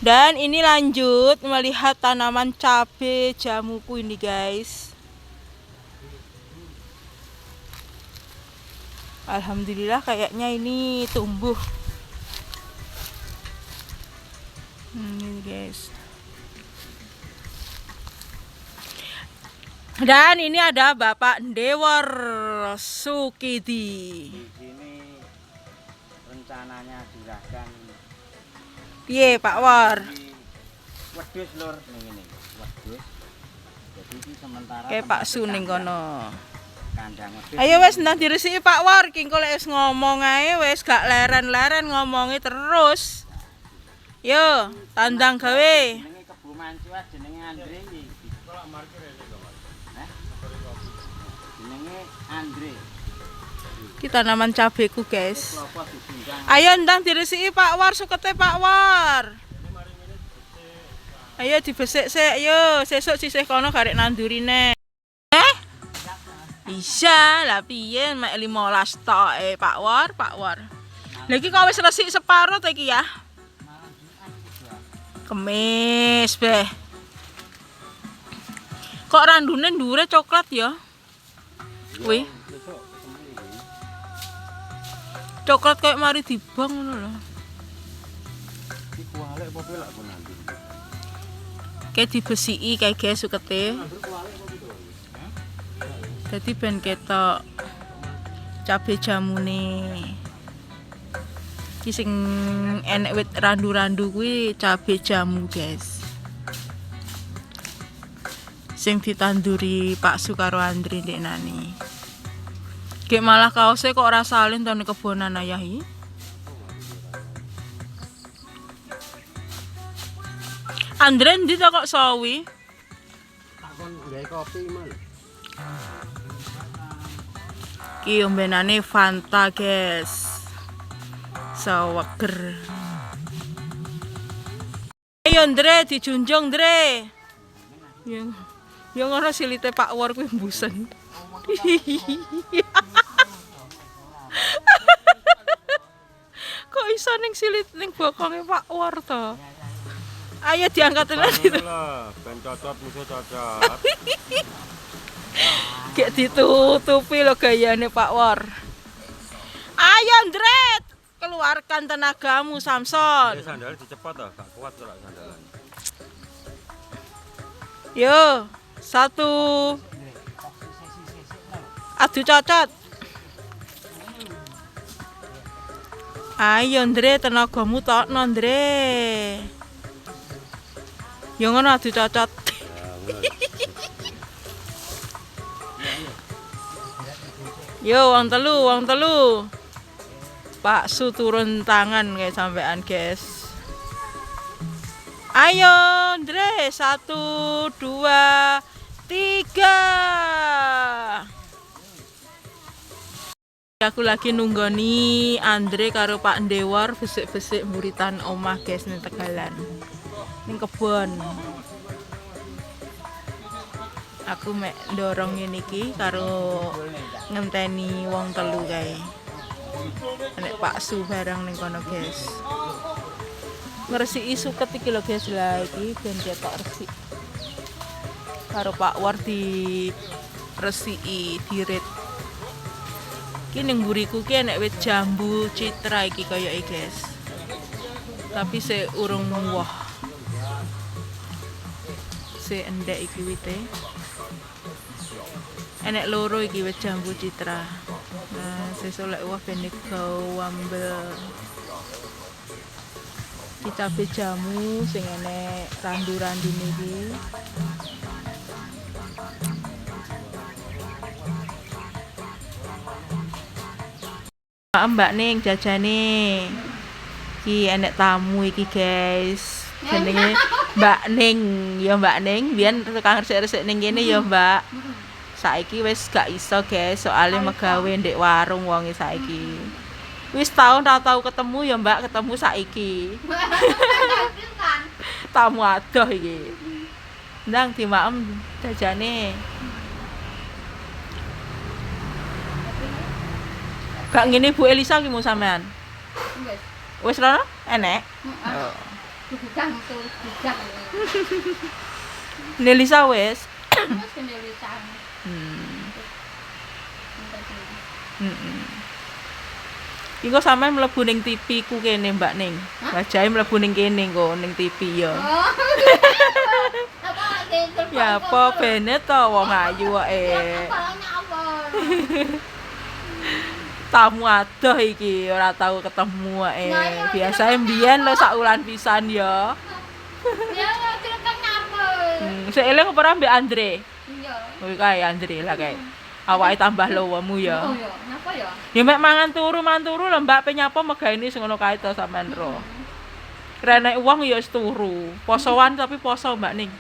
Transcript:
Dan ini lanjut melihat tanaman cabai jamuku ini guys. Alhamdulillah kayaknya ini tumbuh. Ini guys. Dan ini ada Bapak Ndewor Sukidi. Di sini rencananya juragan Piye Pak War? wedhus lur ngene wedhus. Jadi iki sementara Kayak Pak Su ning kono. Kandang wedhus. Ayo wes ndang diresiki Pak War, ki engko lek wis ngomong ae wis gak leren-leren ngomongi terus. Yo, tandang gawe. Jenenge Kebo Mancuat jenenge Andre iki. Kok markir iki kok Mas? Hah? Jenenge Andre. Ki tanaman cabeku guys. Ayo ndang diresiki Pak War, sukete Pak War. Ayo dibesik sik, yo sesuk sisih kono garek nandurine. Bisa lah piye mek 15 tok Pak War, Pak War. Lah iki kok wis resik separo ta iki ya? Kemis beh. Kok randune ndure coklat ya? Wih. Coklat kayak mari dibang ngono lho. Iki kualek apa pelak kok nanti. Kayak dibesiki kayak guys sukete. Jadi ben ketok cabe jamune. Ki sing enek wit randu-randu kuwi cabe jamu, guys. Sing ditanduri Pak Su karo Andri ndeknani. Gek malah kaose kok ora salin to ning kebonan ayah iki. Andre ndi to kok sawi? Tak kon gawe kopi mal. Ki ombenane Fanta, guys. Saweger. Ayo Andre dijunjung Andre. Yang ngono silite Pak War kuwi mbusen. Kok iso ning silit ning bokonge Pak War to? Ayo diangkat lagi itu. Ben cocot musuh cocot. Gek ditutupi lo gayane Pak War. Ayo Ndret, keluarkan tenagamu Samson. Ya sandal dicepat toh, gak kuat ora sandalan. Yo, 1. Adu cocot. Ayo Ndre, tenagamu tokno Ndre. Yo ngono adu cocot. Yo wong telu. Pak Su turun tangan kayak sampean, guys. Ayo, Ndre, 1, 2, 3. Aku lagi nunggoni Andre karo Pak Ndewor besik-besik mburitan omah, guys, ning Tegalan. Ning kebon. Aku mek ndorong ngene iki karo ngenteni wong telu kae. Nek Pak Su bareng ning kono, guys. Ngresiki suket iki lho, guys. Lah iki ben ketok resik. Karo Pak War di resiki dirit. Iki ning mburiku ki enek wit jambu citra iki kaya iki, guys. Tapi se urung woh. Se endek iki wite. Enek loro iki wit jambu citra. Nah, sesuk lek wah ben gawambel. Iki cabe jamu sing enek randu-randune iki. Mbak Ning jajane. Iki enek tamu iki, guys. Jenenge Mbak Ning. Ya Mbak Ning, biyen tukang resik-resik ning kene ya, Mbak. Saiki wis gak iso, guys, soalnya megawe ndek warung wonge saiki. Wis tahun tau ketemu ya, Mbak, ketemu saiki. Tamu adoh iki. Ndang dimaem jajane. Gak ngene Bu Elisa ki mu sampean. Wis rono enek. Oh. Gudang tuh, gudang. Nelisa wis. Terus kene lisan. Hmm. Heeh. Iku sampe mlebu ning TV ku kene Mbak Ning. Wajahe mlebu ning kene kok ning TV ya. Oh. Apa gitu? Ya apa bene to wong ayu kok Kepalanya apa? tamu adoh iki ora tau ketemu biasae mbiyen lho sak wulan pisan ya. Ya ceritanya apa? Sik eling apa ora mbek Andre? Iya. Kuwi kae Andre lah kae. Awake tambah lowemu ya. Oh ya, ngapa ya? Ya mek mangan turu lho Mbak pe nyapa megaene sing ngono kae to sampean ro. Renek wong ya wis turu. Posoan tapi poso Mbak Ning.